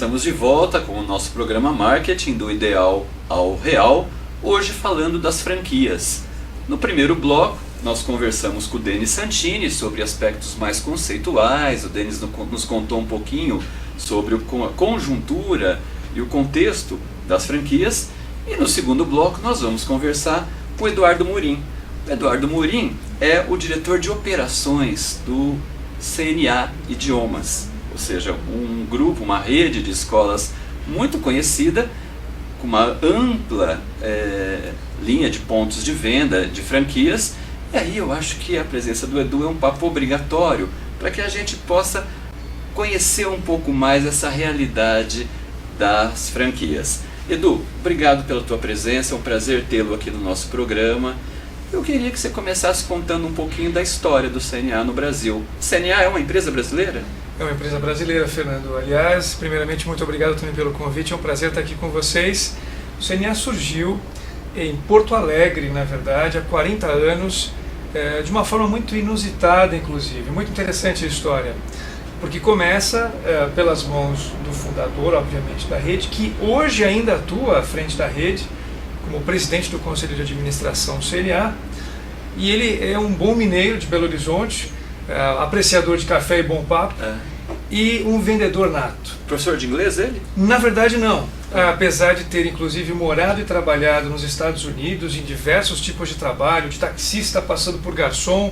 estamos de volta com o nosso programa Marketing do Ideal ao Real, hoje falando das franquias. No primeiro bloco, nós conversamos com o Denis Santini sobre aspectos mais conceituais. O Denis nos contou um pouquinho sobre a conjuntura e o contexto das franquias. E no segundo bloco nós vamos conversar com o Eduardo Murim. O Eduardo Murim é o diretor de operações do CNA Idiomas, ou seja, um grupo, uma rede de escolas muito conhecida, com uma ampla linha de pontos de venda, de franquias. E aí eu acho que a presença do Edu é um papo obrigatório para que a gente possa conhecer um pouco mais essa realidade das franquias. Edu, obrigado pela tua presença, é um prazer tê-lo aqui no nosso programa. Eu queria que você começasse contando um pouquinho da história do CNA no Brasil. O CNA é uma empresa brasileira? É uma empresa brasileira, Fernando. Aliás, primeiramente, muito obrigado também pelo convite, é um prazer estar aqui com vocês. O CNA surgiu em Porto Alegre, na verdade, há 40 anos, de uma forma muito inusitada, inclusive. Muito interessante a história, porque começa pelas mãos do fundador, obviamente, da rede, que hoje ainda atua à frente da rede, como presidente do Conselho de Administração do CNA, e ele é um bom mineiro de Belo Horizonte, apreciador de café e bom papo, e um vendedor nato. Professor de inglês ele? Na verdade não, apesar de ter inclusive morado e trabalhado nos Estados Unidos em diversos tipos de trabalho, de taxista passando por garçom.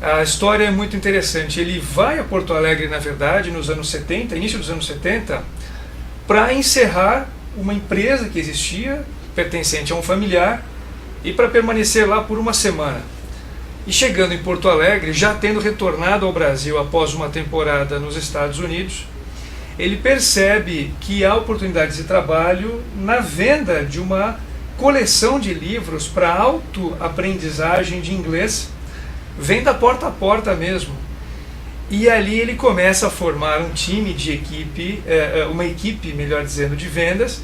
A história é muito interessante. Ele vai a Porto Alegre, na verdade, nos anos 70, início dos anos 70, para encerrar uma empresa que existia, pertencente a um familiar, e para permanecer lá por uma semana. E chegando em Porto Alegre, já tendo retornado ao Brasil após uma temporada nos Estados Unidos, ele percebe que há oportunidades de trabalho na venda de uma coleção de livros para autoaprendizagem de inglês, venda porta a porta mesmo. E ali ele começa a formar um time de equipe, uma equipe, melhor dizendo, de vendas,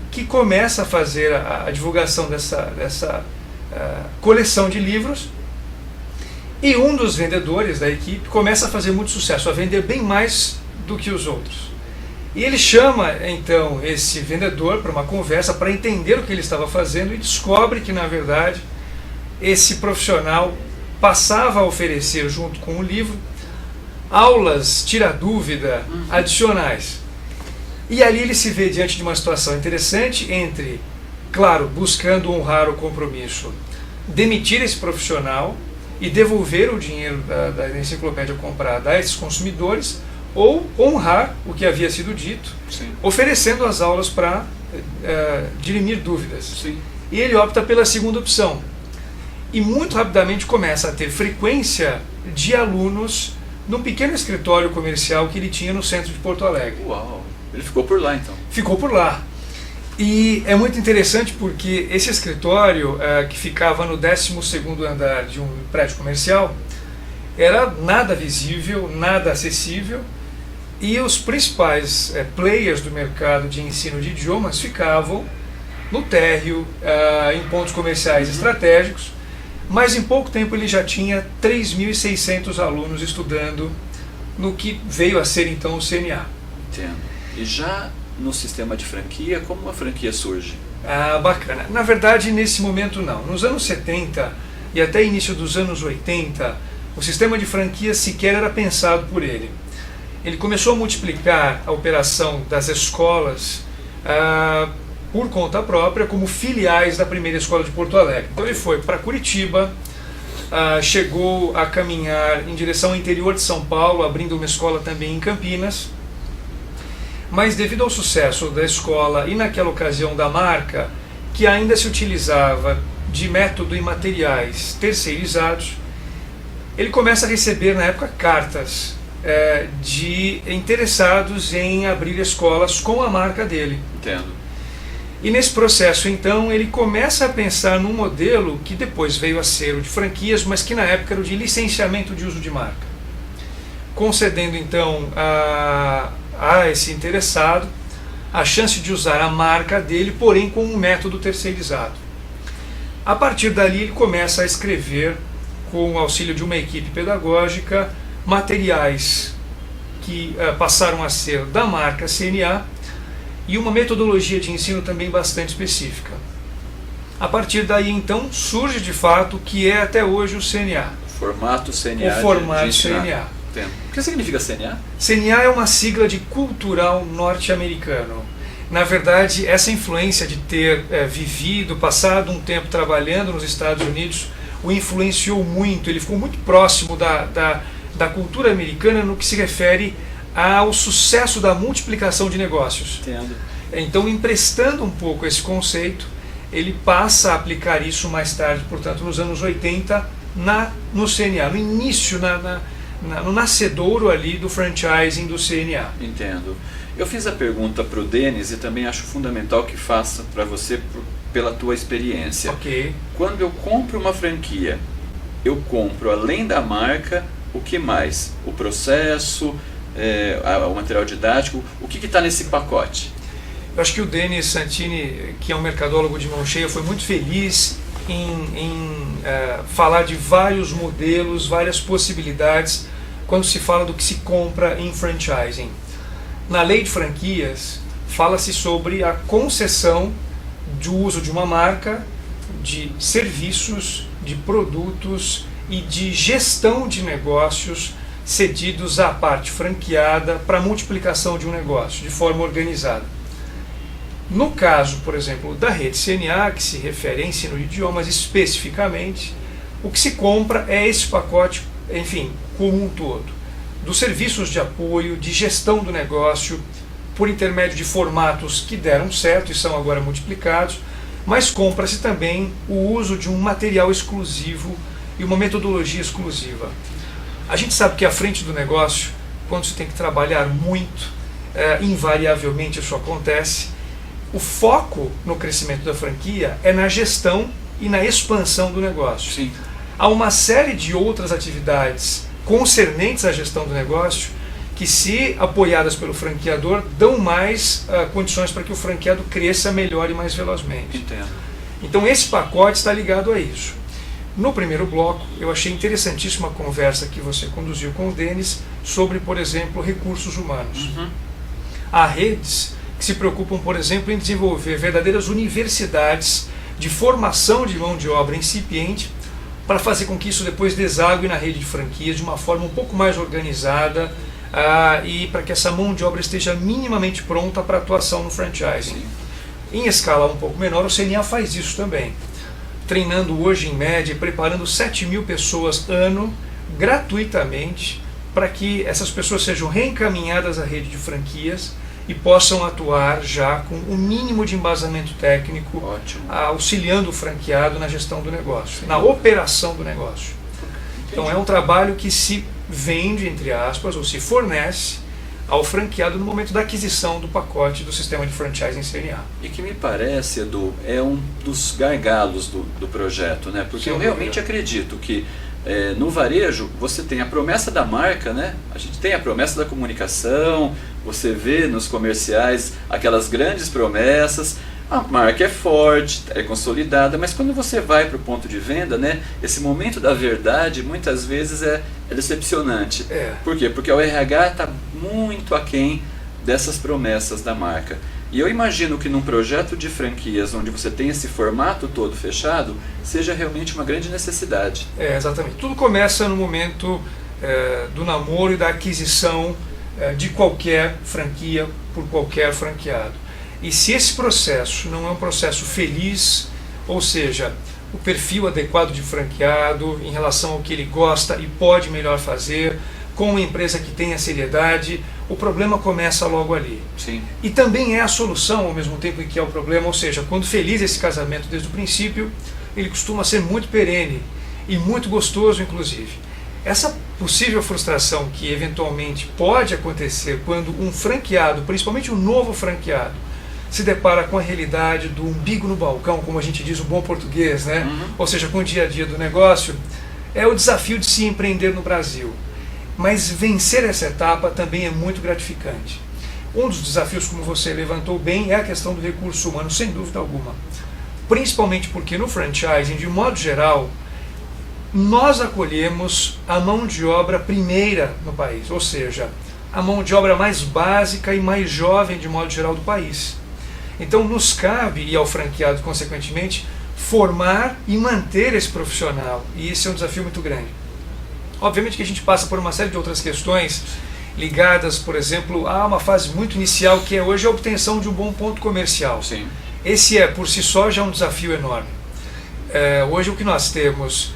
que começa a fazer a divulgação dessa coleção de livros, e um dos vendedores da equipe começa a fazer muito sucesso, a vender bem mais do que os outros. E ele chama então esse vendedor para uma conversa para entender o que ele estava fazendo e descobre que, na verdade, esse profissional passava a oferecer, junto com o livro, aulas tira-dúvida adicionais. E ali ele se vê diante de uma situação interessante entre, claro, buscando honrar o compromisso, demitir esse profissional e devolver o dinheiro da enciclopédia comprada a esses consumidores, ou honrar o que havia sido dito, sim, oferecendo as aulas para dirimir dúvidas. Sim. E ele opta pela segunda opção. E muito rapidamente começa a ter frequência de alunos num pequeno escritório comercial que ele tinha no centro de Porto Alegre. Uau! Ele ficou por lá então? Ficou por lá. E é muito interessante porque esse escritório, que ficava no 12º andar de um prédio comercial, era nada visível, nada acessível, e os principais players do mercado de ensino de idiomas ficavam no térreo, em pontos comerciais estratégicos, mas em pouco tempo ele já tinha 3.600 alunos estudando no que veio a ser então o CNA. Entendo. E já no sistema de franquia, como a franquia surge? Bacana. Na verdade, nesse momento não. Nos anos 70 e até início dos anos 80, o sistema de franquia sequer era pensado por ele. Ele começou a multiplicar a operação das escolas por conta própria, como filiais da primeira escola de Porto Alegre. Então ele foi para Curitiba, chegou a caminhar em direção ao interior de São Paulo, abrindo uma escola também em Campinas. Mas devido ao sucesso da escola e naquela ocasião da marca, que ainda se utilizava de método e materiais terceirizados, ele começa a receber na época cartas de interessados em abrir escolas com a marca dele. Entendo. E nesse processo então ele começa a pensar num modelo que depois veio a ser o de franquias, mas que na época era o de licenciamento de uso de marca, concedendo então a esse interessado a chance de usar a marca dele, porém com um método terceirizado. A partir dali ele começa a escrever, com o auxílio de uma equipe pedagógica, materiais que passaram a ser da marca CNA e uma metodologia de ensino também bastante específica. A partir daí, então, surge de fato o que é até hoje o CNA. Formato CNA. O formato CNA. O que significa CNA? CNA é uma sigla de cultural norte-americano. Na verdade, essa influência de ter passado um tempo trabalhando nos Estados Unidos, o influenciou muito, ele ficou muito próximo da cultura americana no que se refere ao sucesso da multiplicação de negócios. Entendo. Então, emprestando um pouco esse conceito, ele passa a aplicar isso mais tarde, portanto, nos anos 80, no CNA, no início, no nascedouro ali do franchising do CNA. Entendo. Eu fiz a pergunta para o Denis e também acho fundamental que faça para você pela tua experiência. Ok. Quando eu compro uma franquia, eu compro além da marca, o que mais? O processo, o material didático, o que está nesse pacote? Eu acho que o Denis Santini, que é um mercadólogo de mão cheia, foi muito feliz em falar de vários modelos, várias possibilidades, quando se fala do que se compra em franchising. Na lei de franquias, fala-se sobre a concessão de uso de uma marca, de serviços, de produtos e de gestão de negócios cedidos à parte franqueada para a multiplicação de um negócio, de forma organizada. No caso, por exemplo, da rede CNA, que se refere a ensino de idiomas especificamente, o que se compra é esse pacote, enfim, como um todo, dos serviços de apoio, de gestão do negócio, por intermédio de formatos que deram certo e são agora multiplicados, mas compra-se também o uso de um material exclusivo e uma metodologia exclusiva. A gente sabe que à frente do negócio, quando se tem que trabalhar muito, invariavelmente isso acontece, o foco no crescimento da franquia é na gestão e na expansão do negócio. Sim. Há uma série de outras atividades concernentes à gestão do negócio que, se apoiadas pelo franqueador, dão mais condições para que o franqueado cresça melhor e mais velozmente. Entendo. Então esse pacote está ligado a isso. No primeiro bloco, eu achei interessantíssima a conversa que você conduziu com o Denis sobre, por exemplo, recursos humanos. Uhum. Há redes que se preocupam, por exemplo, em desenvolver verdadeiras universidades de formação de mão de obra incipiente para fazer com que isso depois desague na rede de franquias de uma forma um pouco mais organizada e para que essa mão de obra esteja minimamente pronta para atuação no franchising. Sim. Em escala um pouco menor, o CNA faz isso também, treinando hoje em média e preparando 7.000 pessoas ano gratuitamente para que essas pessoas sejam reencaminhadas à rede de franquias e possam atuar já com o mínimo de embasamento técnico, auxiliando o franqueado na gestão do negócio, na operação do negócio. Então é um trabalho que se vende, entre aspas, ou se fornece ao franqueado no momento da aquisição do pacote do sistema de franchising CNA. E que me parece, Edu, é um dos gargalos do projeto, né? Porque eu realmente acredito que no varejo você tem a promessa da marca, né? A gente tem a promessa da comunicação, você vê nos comerciais aquelas grandes promessas, a marca é forte, é consolidada, mas quando você vai para o ponto de venda, né, esse momento da verdade muitas vezes é decepcionante. Por quê? Porque o RH está muito aquém dessas promessas da marca. E eu imagino que num projeto de franquias onde você tem esse formato todo fechado, seja realmente uma grande necessidade. Exatamente. Tudo começa no momento do namoro e da aquisição de qualquer franquia por qualquer franqueado. E se esse processo não é um processo feliz, ou seja, o perfil adequado de franqueado em relação ao que ele gosta e pode melhor fazer, com uma empresa que tenha seriedade, o problema começa logo ali. Sim. E também é a solução ao mesmo tempo em que é o problema, ou seja, quando feliz esse casamento desde o princípio, ele costuma ser muito perene e muito gostoso, inclusive. Essa possível frustração que eventualmente pode acontecer quando um franqueado, principalmente um novo franqueado, se depara com a realidade do umbigo no balcão, como a gente diz, o bom português, né? Uhum. Ou seja, com o dia a dia do negócio, é o desafio de se empreender no Brasil. Mas vencer essa etapa também é muito gratificante. Um dos desafios, como você levantou bem, é a questão do recurso humano, sem dúvida alguma. Principalmente porque no franchising, de modo geral, nós acolhemos a mão de obra primeira no país, ou seja, a mão de obra mais básica e mais jovem, de modo geral, do país. Então nos cabe, e ao franqueado consequentemente, formar e manter esse profissional, e esse é um desafio muito grande. Obviamente que a gente passa por uma série de outras questões ligadas, por exemplo, a uma fase muito inicial, que é hoje a obtenção de um bom ponto comercial. Sim. Esse por si só, já um desafio enorme. Hoje o que nós temos,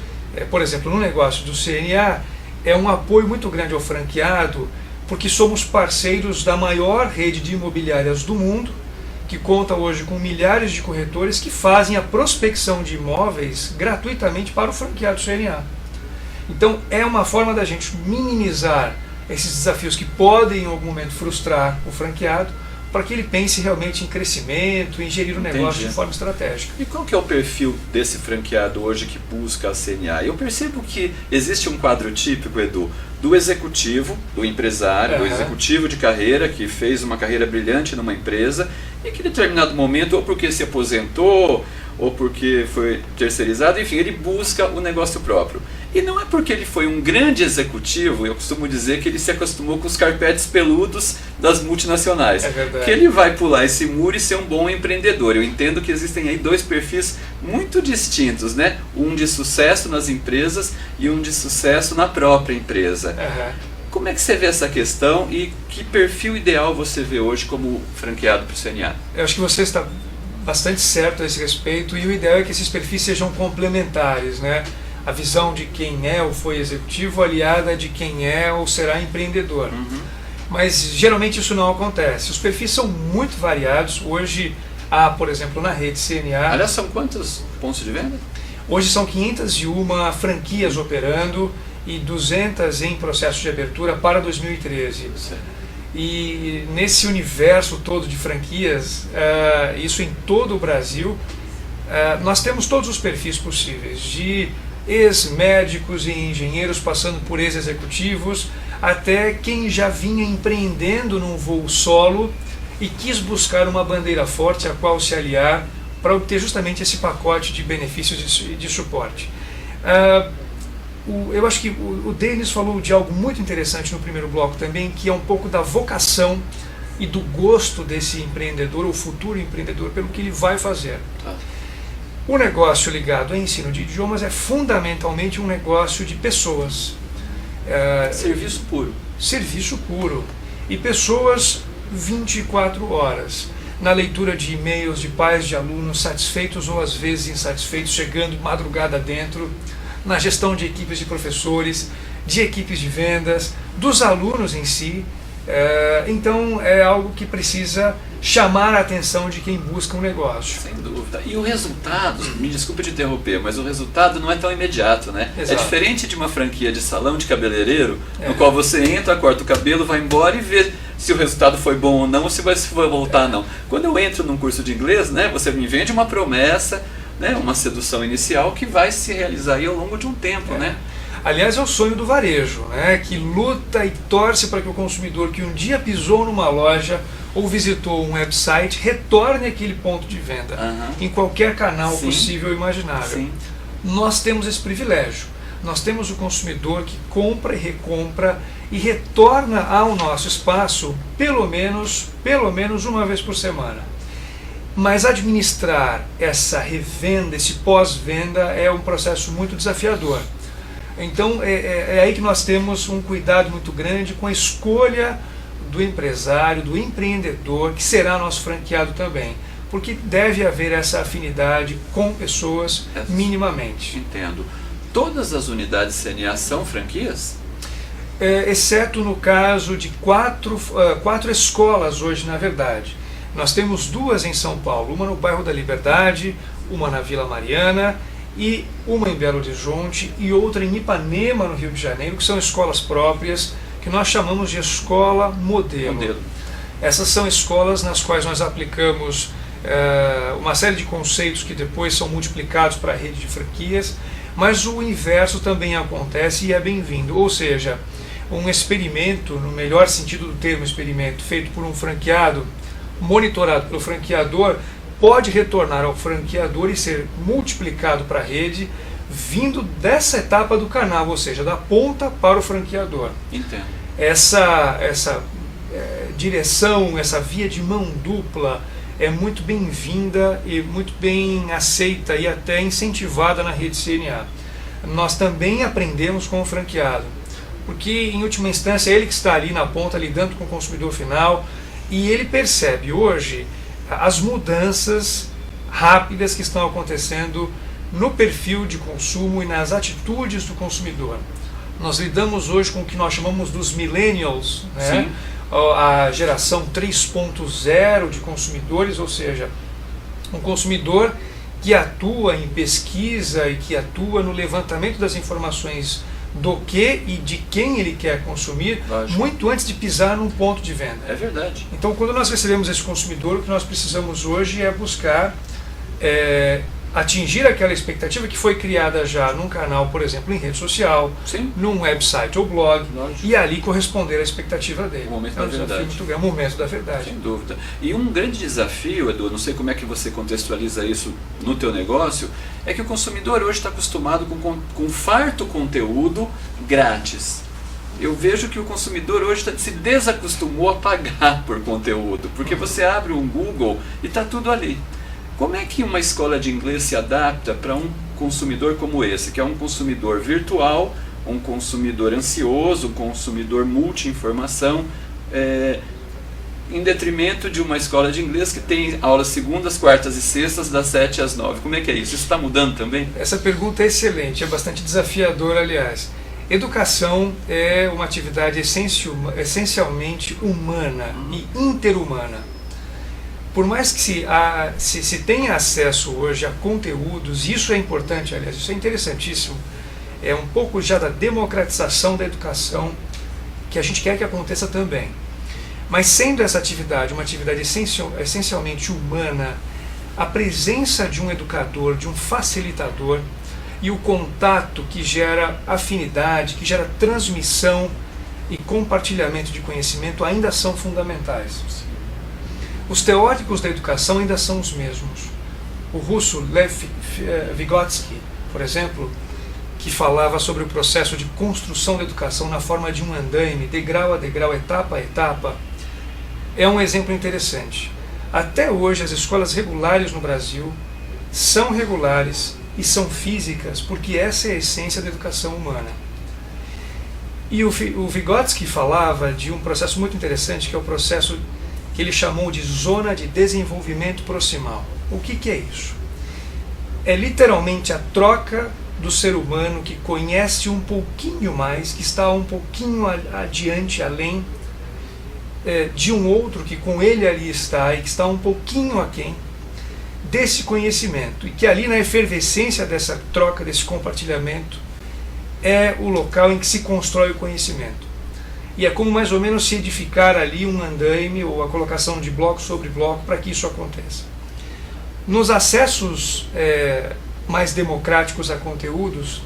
por exemplo, no negócio do CNA, é um apoio muito grande ao franqueado, porque somos parceiros da maior rede de imobiliárias do mundo, que conta hoje com milhares de corretores que fazem a prospecção de imóveis gratuitamente para o franqueado CNA. Então é uma forma da gente minimizar esses desafios que podem em algum momento frustrar o franqueado, para que ele pense realmente em crescimento, em gerir o negócio de forma estratégica. E qual que é o perfil desse franqueado hoje que busca a CNA? Eu percebo que existe um quadro típico, Edu, do executivo, do empresário, do executivo de carreira, que fez uma carreira brilhante numa empresa e que em determinado momento, ou porque se aposentou, ou porque foi terceirizado, enfim, ele busca o negócio próprio. E não é porque ele foi um grande executivo, eu costumo dizer que ele se acostumou com os carpetes peludos das multinacionais. É verdade. Que ele vai pular esse muro e ser um bom empreendedor. Eu entendo que existem aí dois perfis muito distintos, né? Um de sucesso nas empresas e um de sucesso na própria empresa. Como é que você vê essa questão e que perfil ideal você vê hoje como franqueado para o CNA? Eu acho que você está bastante certo a esse respeito, e o ideal é que esses perfis sejam complementares, né? A visão de quem é ou foi executivo aliada de quem é ou será empreendedor. Mas geralmente isso não acontece. Os perfis são muito variados. Hoje há, por exemplo, na rede CNA... Aliás, são quantos pontos de venda? Hoje são 501 franquias operando e 200 em processo de abertura para 2013. E nesse universo todo de franquias, isso em todo o Brasil, nós temos todos os perfis possíveis, de ex-médicos e engenheiros, passando por ex-executivos, até quem já vinha empreendendo num voo solo e quis buscar uma bandeira forte a qual se aliar para obter justamente esse pacote de benefícios e de suporte. Eu acho que o Denis falou de algo muito interessante no primeiro bloco também, que é um pouco da vocação e do gosto desse empreendedor ou futuro empreendedor pelo que ele vai fazer. O negócio ligado ao ensino de idiomas é fundamentalmente um negócio de pessoas. Serviço puro. Serviço puro. E pessoas 24 horas. Na leitura de e-mails de pais de alunos satisfeitos ou às vezes insatisfeitos, chegando madrugada dentro, na gestão de equipes de professores, de equipes de vendas, dos alunos em si. Então é algo que precisa chamar a atenção de quem busca um negócio. Sem dúvida. E o resultado, me desculpe te interromper, mas o resultado não é tão imediato, né? Exato. É diferente de uma franquia de salão de cabeleireiro, no qual você entra, corta o cabelo, vai embora e vê se o resultado foi bom ou não, ou se vai voltar ou não. Quando eu entro num curso de inglês, né, você me vende uma promessa, né, uma sedução inicial que vai se realizar aí ao longo de um tempo, né? Aliás, é o sonho do varejo, né, que luta e torce para que o consumidor que um dia pisou numa loja ou visitou um website retorne àquele ponto de venda, em qualquer canal possível e imaginável. Nós temos esse privilégio. Nós temos o consumidor que compra e recompra e retorna ao nosso espaço pelo menos uma vez por semana. Mas administrar essa revenda, esse pós-venda, é um processo muito desafiador. Então é aí que nós temos um cuidado muito grande com a escolha do empresário, do empreendedor, que será nosso franqueado também, porque deve haver essa afinidade com pessoas minimamente. Entendo. Todas as unidades CNA são franquias? Exceto no caso de quatro escolas hoje, na verdade. Nós temos duas em São Paulo, uma no bairro da Liberdade, uma na Vila Mariana e uma em Belo Horizonte e outra em Ipanema, no Rio de Janeiro, que são escolas próprias, que nós chamamos de escola modelo. Essas são escolas nas quais nós aplicamos uma série de conceitos que depois são multiplicados para a rede de franquias, mas o inverso também acontece e é bem-vindo, ou seja, um experimento, no melhor sentido do termo experimento, feito por um franqueado, monitorado pelo franqueador, pode retornar ao franqueador e ser multiplicado para a rede, vindo dessa etapa do canal, ou seja, da ponta para o franqueador. Entendo. essa direção, essa via de mão dupla é muito bem-vinda e muito bem aceita e até incentivada na rede CNA. Nós também aprendemos com o franqueado, porque em última instância é ele que está ali na ponta lidando com o consumidor final e ele percebe hoje as mudanças rápidas que estão acontecendo no perfil de consumo e nas atitudes do consumidor. Nós lidamos hoje com o que nós chamamos dos millennials, né? A geração 3.0 de consumidores, ou seja, um consumidor que atua em pesquisa e que atua no levantamento das informações do que e de quem ele quer consumir, lógico, muito antes de pisar num ponto de venda. É verdade. Então, quando nós recebemos esse consumidor, o que nós precisamos hoje é buscar atingir aquela expectativa que foi criada já num canal, por exemplo, em rede social, sim, num website ou blog, lógico, e ali corresponder à expectativa dele. O momento da verdade. Muito grande, o momento da verdade. Sem dúvida. E um grande desafio, Edu, não sei como é que você contextualiza isso no teu negócio, é que o consumidor hoje está acostumado com farto conteúdo grátis. Eu vejo que o consumidor hoje se desacostumou a pagar por conteúdo, porque você abre um Google e está tudo ali. Como é que uma escola de inglês se adapta para um consumidor como esse, que é um consumidor virtual, um consumidor ansioso, um consumidor multi-informação, em detrimento de uma escola de inglês que tem aulas segundas, quartas e sextas, das 7 às 9? Como é que é isso? Isso está mudando também? Essa pergunta é excelente, é bastante desafiadora, aliás. Educação é uma atividade essencialmente humana e interhumana. Por mais que se tenha acesso hoje a conteúdos, isso é importante, aliás, isso é interessantíssimo, é um pouco já da democratização da educação que a gente quer que aconteça também. Mas sendo essa atividade uma atividade essencialmente humana, a presença de um educador, de um facilitador e o contato que gera afinidade, que gera transmissão e compartilhamento de conhecimento ainda são fundamentais. Os teóricos da educação ainda são os mesmos. O russo Lev Vygotsky, por exemplo, que falava sobre o processo de construção da educação na forma de um andaime, degrau a degrau, etapa a etapa, é um exemplo interessante. Até hoje, as escolas regulares no Brasil são regulares e são físicas, porque essa é a essência da educação humana. E o Vygotsky falava de um processo muito interessante, que é o processo que ele chamou de zona de desenvolvimento proximal. O que é isso? É literalmente a troca do ser humano que conhece um pouquinho mais, que está um pouquinho adiante, além de um outro que com ele ali está e que está um pouquinho aquém desse conhecimento, e que ali na efervescência dessa troca, desse compartilhamento, é o local em que se constrói o conhecimento. E é como mais ou menos se edificar ali um andaime ou a colocação de bloco sobre bloco para que isso aconteça. Nos acessos mais democráticos a conteúdos,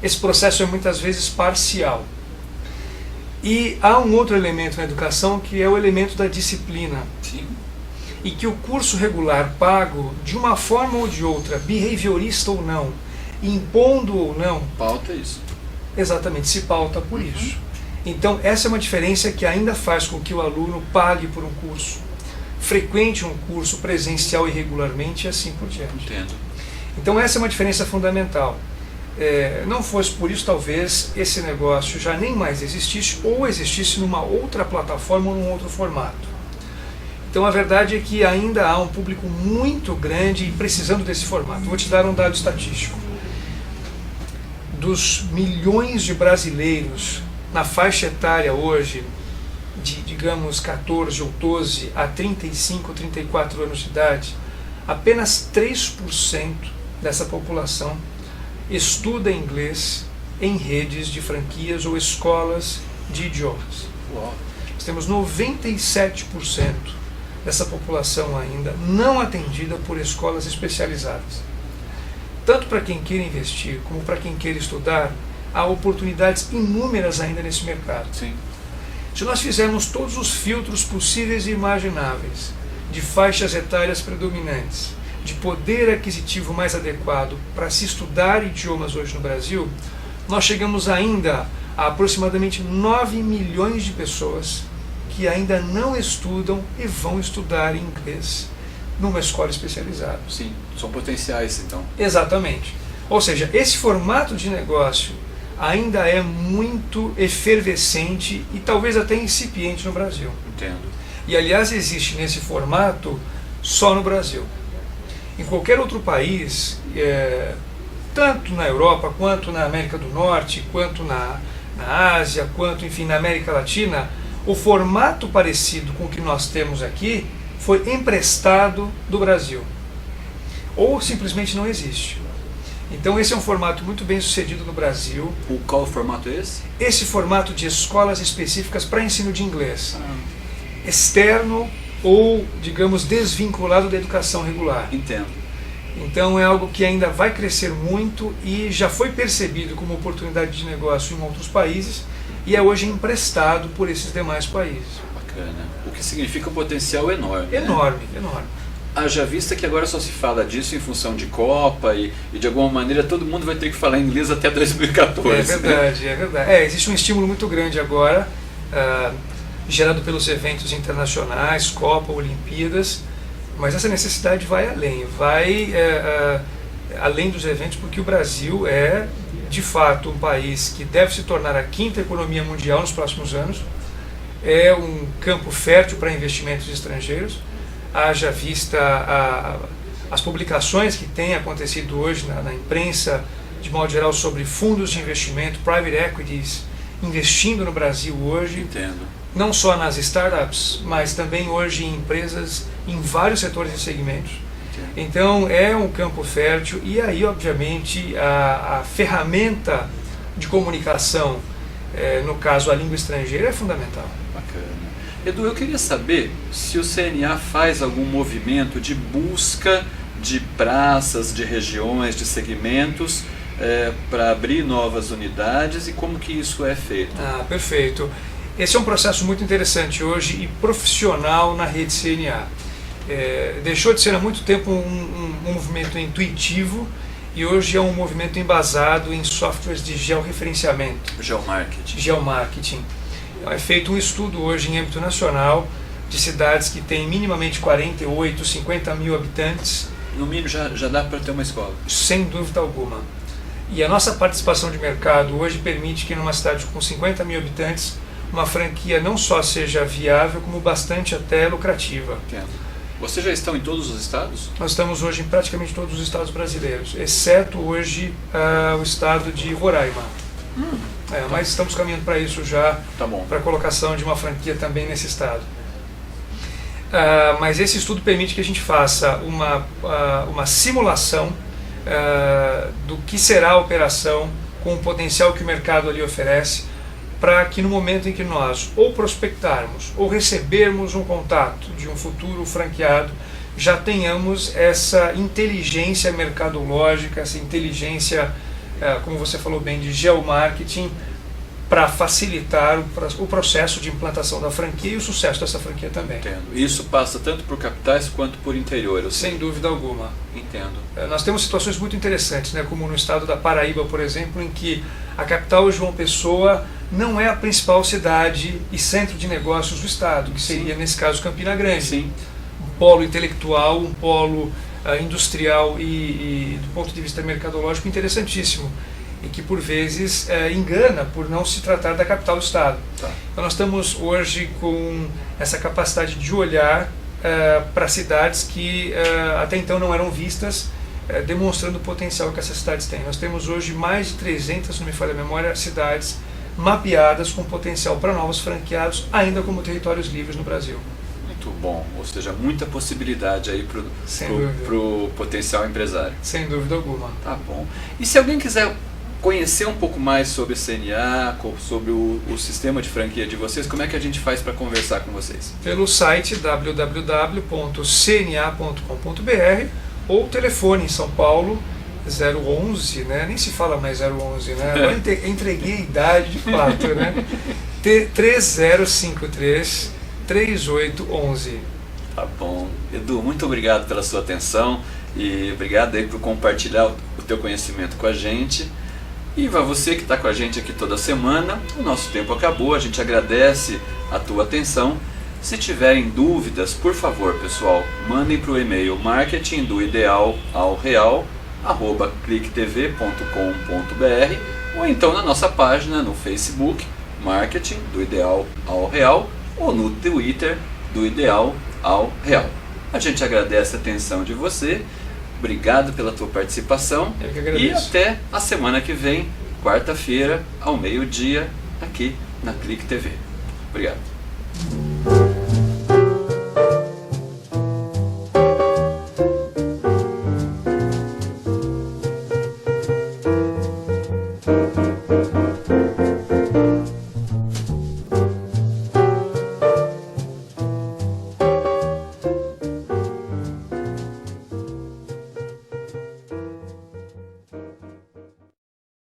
esse processo é muitas vezes parcial. E há um outro elemento na educação que é o elemento da disciplina. Sim. E que o curso regular pago, de uma forma ou de outra, behaviorista ou não, impondo ou não, pauta isso. Exatamente, se pauta por isso. Então, essa é uma diferença que ainda faz com que o aluno pague por um curso, frequente um curso presencial irregularmente e assim por diante. Entendo. Então, essa é uma diferença fundamental. Não fosse por isso, talvez, esse negócio já nem mais existisse ou existisse numa outra plataforma ou num outro formato. Então, a verdade é que ainda há um público muito grande precisando desse formato. Vou te dar um dado estatístico. Dos milhões de brasileiros na faixa etária hoje, de digamos 14 ou 12 a 35, 34 anos de idade, apenas 3% dessa população estuda inglês em redes de franquias ou escolas de idiomas. Uau. Nós temos 97% dessa população ainda não atendida por escolas especializadas. Tanto para quem queira investir como para quem queira estudar, há oportunidades inúmeras ainda nesse mercado. Sim. Se nós fizermos todos os filtros possíveis e imagináveis de faixas etárias predominantes, de poder aquisitivo mais adequado para se estudar idiomas hoje no Brasil, nós chegamos ainda há aproximadamente 9 milhões de pessoas que ainda não estudam e vão estudar inglês numa escola especializada. Sim, são potenciais então. Exatamente. Ou seja, esse formato de negócio ainda é muito efervescente e talvez até incipiente no Brasil. Entendo. E aliás existe nesse formato só no Brasil. Em qualquer outro país, tanto na Europa, quanto na América do Norte, quanto na Ásia, quanto enfim na América Latina, o formato parecido com o que nós temos aqui foi emprestado do Brasil. Ou simplesmente não existe. Então esse é um formato muito bem sucedido no Brasil. Qual formato é esse? Esse formato de escolas específicas para ensino de inglês. Externo ou, digamos, desvinculado da educação regular. Entendo. Então é algo que ainda vai crescer muito e já foi percebido como oportunidade de negócio em outros países e é hoje emprestado por esses demais países. Bacana. O que significa um potencial enorme. Enorme, né? Enorme. Haja vista que agora só se fala disso em função de Copa e de alguma maneira todo mundo vai ter que falar inglês até 2014. É verdade, né? é verdade. Existe um estímulo muito grande agora, gerado pelos eventos internacionais, Copa, Olimpíadas, mas essa necessidade vai além, além dos eventos, porque o Brasil é, de fato, um país que deve se tornar a 5ª economia mundial nos próximos anos, é um campo fértil para investimentos estrangeiros, haja vista as publicações que têm acontecido hoje na imprensa, de modo geral, sobre fundos de investimento, private equities, investindo no Brasil hoje. Entendo. Não só nas startups, mas também hoje em empresas em vários setores e segmentos. Então é um campo fértil e aí obviamente a ferramenta de comunicação, no caso a língua estrangeira, é fundamental. Bacana. Edu, eu queria saber se o CNA faz algum movimento de busca de praças, de regiões, de segmentos para abrir novas unidades e como que isso é feito. Perfeito. Esse é um processo muito interessante hoje e profissional na rede CNA. Deixou de ser há muito tempo um movimento intuitivo e hoje é um movimento embasado em softwares de georreferenciamento. Geomarketing. É feito um estudo hoje em âmbito nacional de cidades que têm minimamente 48, 50 mil habitantes. No mínimo já dá para ter uma escola? Sem dúvida alguma. E a nossa participação de mercado hoje permite que numa cidade com 50 mil habitantes uma franquia não só seja viável, como bastante até lucrativa. Entendo. Vocês já estão em todos os estados? Nós estamos hoje em praticamente todos os estados brasileiros, exceto hoje o estado de Roraima. Mas estamos caminhando para isso já, para a colocação de uma franquia também nesse estado. Mas esse estudo permite que a gente faça uma simulação do que será a operação com o potencial que o mercado ali oferece, para que no momento em que nós ou prospectarmos ou recebermos um contato de um futuro franqueado, já tenhamos essa inteligência mercadológica, essa inteligência, como você falou bem, de geomarketing, para facilitar o processo de implantação da franquia e o sucesso dessa franquia também. Entendo. Isso passa tanto por capitais quanto por interior? Sem dúvida alguma. Entendo. Nós temos situações muito interessantes, como no estado da Paraíba, por exemplo, em que a capital João Pessoa não é a principal cidade e centro de negócios do estado, que seria, nesse caso, Campina Grande. Sim. Um polo intelectual, um polo industrial e do ponto de vista mercadológico interessantíssimo, e que por vezes engana por não se tratar da capital do estado. Então nós estamos hoje com essa capacidade de olhar para cidades que até então não eram vistas, demonstrando o potencial que essas cidades têm. Nós temos hoje mais de 300, se não me falha a memória, cidades mapeadas com potencial para novos franqueados, ainda como territórios livres no Brasil. Muito bom, ou seja, muita possibilidade aí para o potencial empresário. Sem dúvida alguma. Tá bom. E se alguém quiser conhecer um pouco mais sobre CNA, sobre o sistema de franquia de vocês, como é que a gente faz para conversar com vocês? Pelo site www.cna.com.br ou telefone em São Paulo 011, nem se fala mais 011, Agora entreguei a idade de fato, 3053 3811. Tá bom. Edu, muito obrigado pela sua atenção e obrigado aí por compartilhar o teu conhecimento com a gente. E vai você que está com a gente aqui toda semana, o nosso tempo acabou, a gente agradece a tua atenção. Se tiverem dúvidas, por favor, pessoal, mandem para o e-mail marketingdoideal@clicktv.com.br ou então na nossa página no Facebook, Marketing do Ideal ao Real, ou no Twitter do Ideal ao Real. A gente agradece a atenção de você, obrigado pela tua participação Eu que agradeço. e até a semana que vem, quarta-feira, ao meio-dia, aqui na Clique TV. Obrigado.